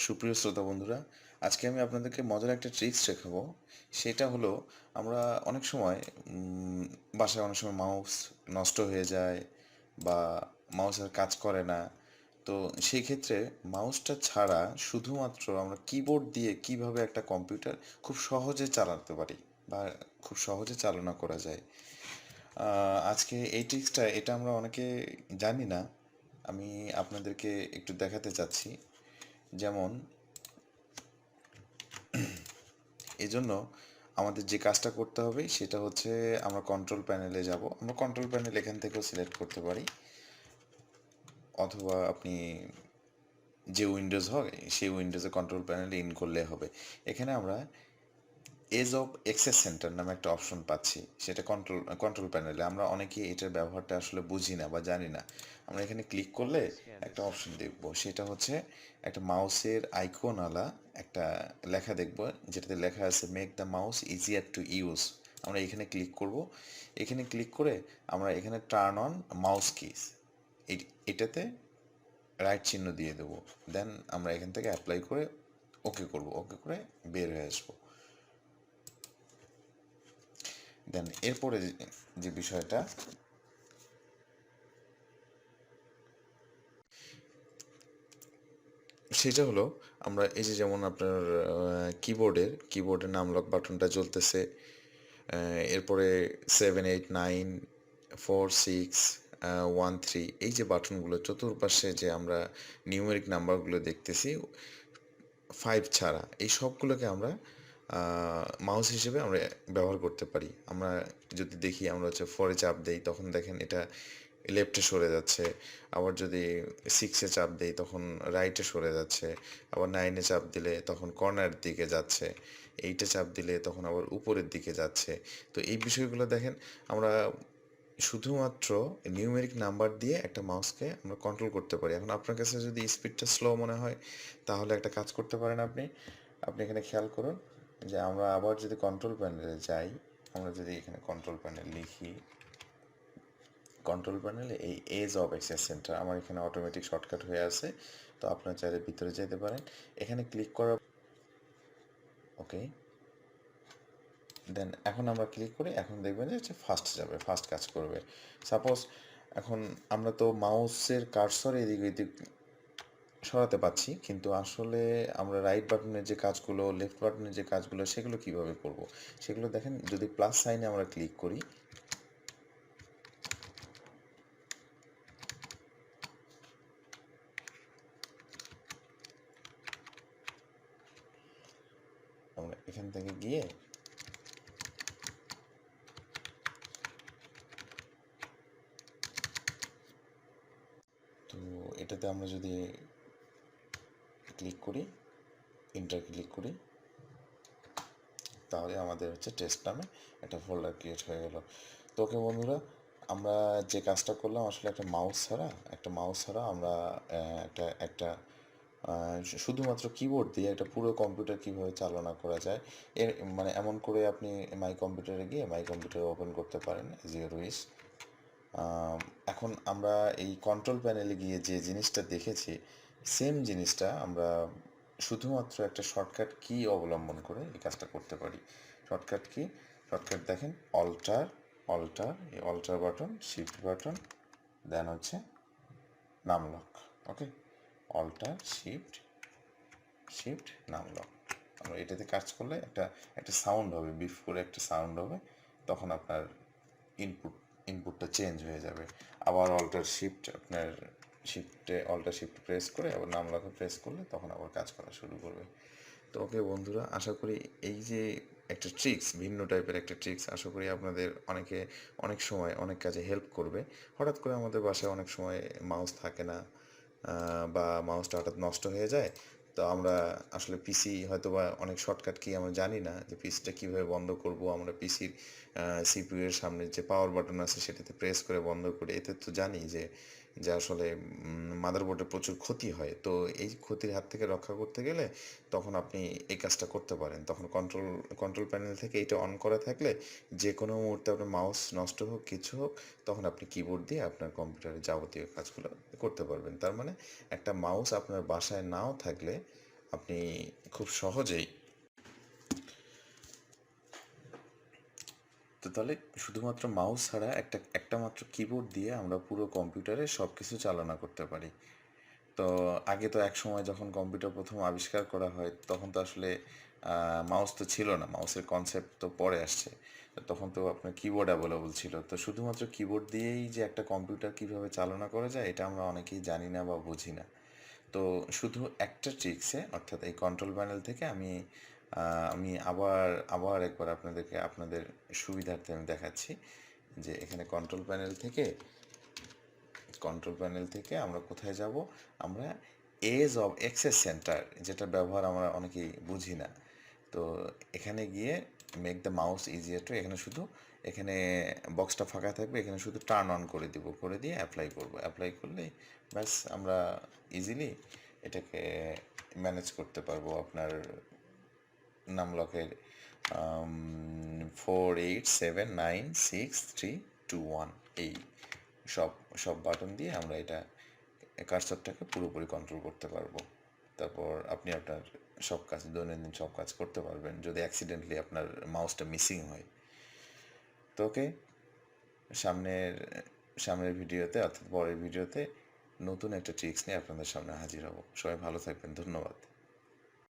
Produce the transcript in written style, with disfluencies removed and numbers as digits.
সুপ্রিয় শ্রোতা বন্ধুরা, আজকে আমি আপনাদেরকে মজার একটা ট্রিক্স শেখাবো। সেটা হলো, আমরা অনেক সময় বাসায় অনেক সময় মাউস নষ্ট হয়ে যায় বা মাউস আর কাজ করে না। তো সেই ক্ষেত্রে মাউসটা ছাড়া শুধুমাত্র আমরা কিবোর্ড দিয়ে কিভাবে একটা কম্পিউটার খুব সহজে চালাতে পারি বা খুব সহজে চালনা করা যায়। আজকে এই ট্রিক্সটা এটা আমরা অনেকে জানি না। আমি আপনাদেরকে একটু দেখাতে চাচ্ছি। যেমন এজন্য আমাদের যে কাজটা করতে হবে সেটা হচ্ছে, আমরা কন্ট্রোল প্যানেলে যাব। আমরা কন্ট্রোল প্যানেল এখান থেকেও সিলেক্ট করতে পারি, অথবা আপনি যে উইন্ডোজ হয় সেই উইন্ডোজে কন্ট্রোল প্যানেলে ইন করলে হবে। এখানে আমরা এজ অফ এক্সেস সেন্টার নামে একটা অপশন পাচ্ছি, সেটা কন্ট্রোল প্যানেলে। আমরা অনেকেই এটার ব্যবহারটা আসলে বুঝি না বা জানি না। আমরা এখানে ক্লিক করলে একটা অপশন দেখব, সেটা হচ্ছে একটা মাউসের আইকনওয়ালা একটা লেখা দেখব, যেটাতে লেখা আছে make the mouse easier to use. আমরা এখানে ক্লিক করব। এখানে ক্লিক করে আমরা এখানে টার্ন অন মাউস কিস, এটাতে রাইট চিহ্ন দিয়ে দেবো। দেন আমরা এখান থেকে অ্যাপ্লাই করে ওকে করব, ওকে করে বের হয়ে আসবো। দেন এরপরে যে বিষয়টা, সেটা হলো, আমরা এই যে যেমন আপনার কিবোর্ডের নামলক বাটনটা জ্বলতেছে, এরপরে 7 8 9 4 6 1 3, এই যে বাটনগুলো চতুর্পাশে যে আমরা নিউমেরিক নাম্বারগুলো দেখতেছি 5 ছাড়া, এই সবগুলোকে আমরা মাউস হিসেবে আমরা ব্যবহার করতে পারি। আমরা যদি দেখি, আমরা হচ্ছে 4-এ চাপ দেই, তখন দেখেন এটা লেফটে সরে যাচ্ছে। আবার যদি 6-এ চাপ দেই তখন রাইটে সরে যাচ্ছে। আবার 9-এ চাপ দিলে তখন কর্নারের দিকে যাচ্ছে। 8-এ চাপ দিলে তখন আবার উপরের দিকে যাচ্ছে। তো এই বিষয়গুলো দেখেন, আমরা শুধুমাত্র নিউমেরিক নাম্বার দিয়ে একটা মাউসকে আমরা কন্ট্রোল করতে পারি। এখন আপনার কাছে যদি স্পিডটা স্লো মনে হয়, তাহলে একটা কাজ করতে পারেন আপনি। আপনি এখানে খেয়াল করুন যে আমরা আবার যদি কন্ট্রোল প্যানেলে যাই, আমরা যদি এখানে কন্ট্রোল প্যানেল লিখি, কন্ট্রোল প্যানেলে এই এজ অফ অ্যাক্সেস সেন্টার আমার এখানে অটোমেটিক শর্টকাট হয়ে আছে। তো আপনার চাইলে ভিতরে যেতে পারেন, এখানে ক্লিক করার ওকে। দেন এখন আমরা ক্লিক করি, এখন দেখবেন যে হচ্ছে ফাস্ট যাবে, ফাস্ট কাজ করবে। সাপোজ এখন আমরা তো মাউসের কার্সর এদিক ওদিক সরাতে পাচ্ছি, কিন্তু আসলে আমরা রাইট বাটনের যে কাজগুলো, লেফট বাটনের যে কাজগুলো, সেগুলো কিভাবে করব সেগুলো দেখেন। যদি প্লাস সাইনে আমরা ক্লিক করি, আমরা এখান থেকে গিয়ে তো এটাতে আমরা যদি ক্লিক করি, ইন্টার ক্লিক করি, তাহলে আমাদের হচ্ছে টেস্ট নামে একটা ফোল্ডার ক্রিয়েট হয়ে গেল। তো ওকে বন্ধুরা, আমরা যে কাজটা করলাম, আসলে একটা মাউস ছাড়া আমরা একটা একটা শুধুমাত্র কিবোর্ড দিয়ে একটা পুরো কম্পিউটার কিভাবে চালনা করা যায়, এর মানে এমন করে আপনি মাই কম্পিউটারে গিয়ে মাই কম্পিউটার ওপেন করতে পারেন এজ ইউর উইশ। এখন আমরা এই কন্ট্রোল প্যানেলে গিয়ে যে জিনিসটা দেখেছি, সেম জিনিসটা আমরা শুধুমাত্র একটা শর্টকাট কি অবলম্বন করে এই কাজটা করতে পারি। Shortcut key? শর্টকাট দেখেন, অল্টার, এই অল্টার বাটন, শিফট বাটন, দেন হচ্ছে নামলক। ওকে, অল্টার শিফট নামলক। আমরা এটাতে কাজ করলে একটা একটা সাউন্ড হবে, বিফ করে একটা সাউন্ড হবে, তখন আপনার ইনপুটটা চেঞ্জ হয়ে যাবে। আবার অল্টার শিফট প্রেস করে আবার নামলকে প্রেস করলে তখন আবার কাজ করা শুরু করবে। তো ওকে বন্ধুরা, আশা করি এই যে একটা ট্রিক্স, ভিন্ন টাইপের একটা ট্রিক্স, আশা করি আপনাদের অনেক সময় অনেক কাজে হেল্প করবে। হঠাৎ করে আমাদের বাসায় অনেক সময় মাউস থাকে না, বা মাউসটা হঠাৎ নষ্ট হয়ে যায়। তো আমরা আসলে পিসি হয়তো বা অনেক শর্টকাট কি আমরা জানি না যে পিসিটা কীভাবে বন্ধ করব। আমরা পিসির সিপিইউ এর সামনে যে পাওয়ার বাটন আছে সেটাতে প্রেস করে বন্ধ করি। এতে তো জানি যে যে আসলে মাদারবোর্ডে প্রচুর ক্ষতি হয়। তো এই ক্ষতির হাত থেকে রক্ষা করতে গেলে তখন আপনি এই কাজটা করতে পারেন। তখন কন্ট্রোল প্যানেল থেকে এটা অন করা থাকলে যে কোনো মুহূর্তে আপনার মাউস নষ্ট হোক, কিছু হোক, তখন আপনি কিবোর্ড দিয়ে আপনার কম্পিউটারের যাবতীয় কাজগুলো করতে পারবেন। তার মানে একটা মাউস আপনার বাসায় নাও থাকলে আপনি খুব সহজেই, তো তাহলে শুধুমাত্র মাউস ছাড়া একটা মাত্র কিবোর্ড দিয়ে আমরা পুরো কম্পিউটারে সব কিছু চালনা করতে পারি। তো আগে তো এক সময় যখন কম্পিউটার প্রথম আবিষ্কার করা হয় তখন তো আসলে মাউস তো ছিল না, মাউসের কনসেপ্ট তো পরে আসছে। তো তখন তো আপনার কিবোর্ড অ্যাভেলেবল ছিল, তো শুধুমাত্র কিবোর্ড দিয়েই যে একটা কম্পিউটার কিভাবে চালনা করা যায় এটা আমরা অনেকেই জানি না বা বুঝি না। তো শুধু একটা ট্রিক্সে, অর্থাৎ এই কন্ট্রোল প্যানেল থেকে আমি আবার আবার একবার আপনাদের সুবিধার্থে আমি দেখাচ্ছি যে এখানে কন্ট্রোল প্যানেল থেকে আমরা কোথায় যাব। আমরা এজ অফ অ্যাক্সেস সেন্টার, যেটা ব্যবহার আমরা অনেকেই বুঝি না। তো এখানে গিয়ে make the mouse easier two, এখানে বক্সটা ফাঁকা থাকবে, এখানে শুধু টার্ন অন করে দিব, করে দিয়ে অ্যাপ্লাই করলেই ব্যাস আমরা ইজিলি এটাকে ম্যানেজ করতে পারবো। আপনার নামলকের 48796321, এই সব সব বাটন দিয়ে আমরা এটা কার্সরটাকে পুরোপুরি কন্ট্রোল করতে পারবো। তারপর আপনি আপনার দৈনন্দিন সব কাজ করতে পারবেন যদি অ্যাক্সিডেন্টলি আপনার মাউসটা মিসিং হয়। তো ওকে, সামনের সামনের ভিডিওতে, অর্থাৎ পরের ভিডিওতে নতুন একটা ট্রিক্স নিয়ে আপনাদের সামনে হাজির হব। সবাই ভালো থাকবেন, ধন্যবাদ।